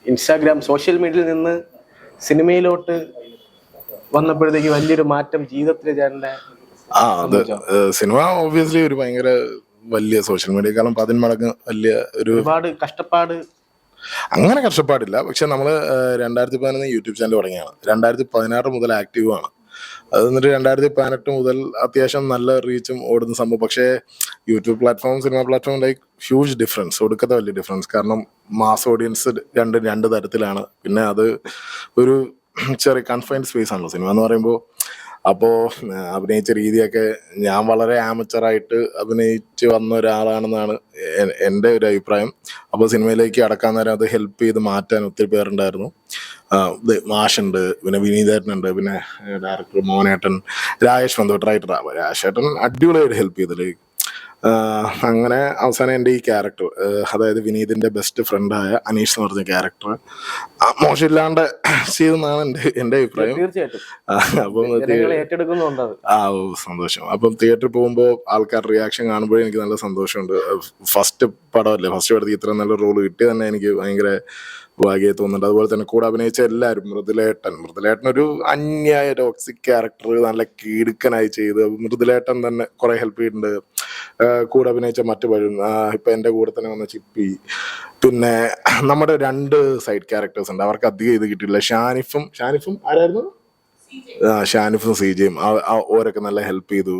Instagram social മീഡിയയിൽ നിന്ന് സിനിമയിലോട്ട് വന്നപ്പോഴത്തേക്ക് വലിയൊരു മാറ്റം ജീവിതത്തിലെ ചേട്ടൻ്റെ അത് സിനിമ ഓബിയസ്ലി ഒരു ഭയങ്കര വലിയ സോഷ്യൽ മീഡിയക്കാളും 10 മടങ്ങ് വലിയ ഒരുപാട് കഷ്ടപ്പാട്. അങ്ങനെ കഷ്ടപ്പാടില്ല, പക്ഷെ നമ്മള് 2011 യൂട്യൂബ് ചാനൽ തുടങ്ങിയാണ്. 2016 മുതൽ ആക്റ്റീവ് ആണ്. അത് എന്നിട്ട് 2018 മുതൽ അത്യാവശ്യം നല്ല റീച്ചും ഓടുന്ന സംഭവം. പക്ഷേ YouTube platform cinema platform like huge difference, ഒടുക്കത്തെ വലിയ ഡിഫറൻസ്. കാരണം മാസ് ഓഡിയൻസ് രണ്ട് തരത്തിലാണ്. പിന്നെ അത് ഒരു ചെറിയ കൺഫൈൻഡ് സ്പേസ് ആണല്ലോ സിനിമ എന്ന് പറയുമ്പോൾ. അപ്പോൾ അഭിനയിച്ച രീതിയൊക്കെ ഞാൻ വളരെ ആമച്ചറായിട്ട് അഭിനയിച്ച് വന്ന ഒരാളാണെന്നാണ് എൻ്റെ ഒരു അഭിപ്രായം. അപ്പോൾ സിനിമയിലേക്ക് അടക്കാൻ നേരം അത് ഹെൽപ്പ് ചെയ്ത് മാറ്റാൻ ഒത്തിരി പേരുണ്ടായിരുന്നു. മാഷുണ്ട്, പിന്നെ വിനീതേട്ടനുണ്ട്, പിന്നെ ഡയറക്ടർ മോഹനേട്ടൻ, രാജേഷ് ബന്ധു റൈറ്റർ. രാജേഷേട്ടൻ അടിപൊളിയായിട്ട് ഹെൽപ്പ് ചെയ്തില്ലേ. അങ്ങനെ അവസാനം എൻ്റെ ഈ ക്യാരക്ടർ, അതായത് വിനീതിൻ്റെ ബെസ്റ്റ് ഫ്രണ്ടായ അനീഷ് എന്ന് പറഞ്ഞ ക്യാരക്ടർ മോശമില്ലാണ്ട് ചെയ്തെന്നാണ് എൻ്റെ അഭിപ്രായം. അപ്പം സന്തോഷം. അപ്പം തിയേറ്ററിൽ പോകുമ്പോൾ ആൾക്കാരുടെ റിയാക്ഷൻ കാണുമ്പോഴേ എനിക്ക് നല്ല സന്തോഷമുണ്ട്. ഫസ്റ്റ് പടമല്ലേ, ഫസ്റ്റ് പടത്തിൽ ഇത്ര നല്ല റോൾ കിട്ടിയത് തന്നെ എനിക്ക് ഭയങ്കര ഭാഗ്യമായി തോന്നുന്നുണ്ട്. അതുപോലെ തന്നെ കൂടെ അഭിനയിച്ച എല്ലാവരും, മൃദുലേട്ടൻ ഒരു അന്യായ ടോക്സിക് ക്യാരക്ടർ നല്ല കീടുക്കനായി ചെയ്ത് മൃദുലേട്ടൻ തന്നെ കുറെ ഹെൽപ്പ് ചെയ്തിട്ടുണ്ട്. കൂടെ അഭിനയിച്ച മറ്റു പലരും, ഇപ്പൊ എൻ്റെ കൂടെ തന്നെ വന്ന ചിപ്പി, പിന്നെ നമ്മുടെ 2 സൈഡ് ക്യാരക്ടേഴ്സ് ഉണ്ട്, അവർക്ക് അധികം ഇത് കിട്ടിയില്ല. ഷാനിഫും ആരായിരുന്നു? ഷാനിഫും സിജയും ഓരൊക്കെ നല്ല ഹെൽപ്പ് ചെയ്തു.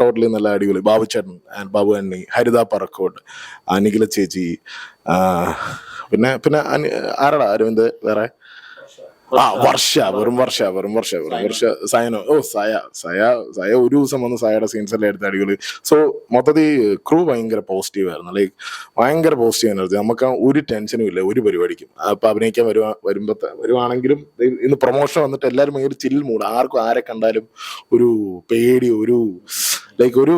ടോട്ടലി നല്ല അടിപൊളി. ബാബുചേട്ടൻ, ബാബു അണ്ണി, ഹരിത പറക്കോട്ട്, നിഖില ചേച്ചി, പിന്നെ ആരാടാ അരവിന്ദ്, വേറെ വർഷ സയനോ. സയ ഒരു ദിവസം വന്ന് സയയുടെ സീൻസ് എല്ലാം എടുത്ത് അടിപൊളി. സോ മൊത്തത്തിൽ ക്രൂ ഭയങ്കര പോസിറ്റീവ് ആയിരുന്നു, ലൈക്ക് ഭയങ്കര പോസിറ്റീവ് എനർജി. നമുക്ക് ഒരു ടെൻഷനും ഇല്ല ഒരു പരിപാടിക്കും. അപ്പൊ അഭിനയിക്കാൻ വരുവാണെങ്കിലും ഇന്ന് പ്രൊമോഷൻ വന്നിട്ട് എല്ലാവരും ഭയങ്കര ചിൽ മൂഡ്. ആർക്കും ആരെ കണ്ടാലും ഒരു പേടി, ഒരു ലൈക്ക് ഒരു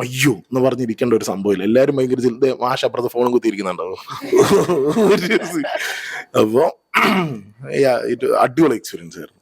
അയ്യോ എന്ന് പറഞ്ഞിരിക്കേണ്ട ഒരു സംഭവമില്ല. എല്ലാവരും ഭയങ്കര മാഷ അപ്പുറത്ത് ഫോണും കുത്തിയിരിക്കുന്നുണ്ടാവും. അപ്പോൾ അടിപൊളി എക്സ്പീരിയൻസ് ആയിരുന്നു.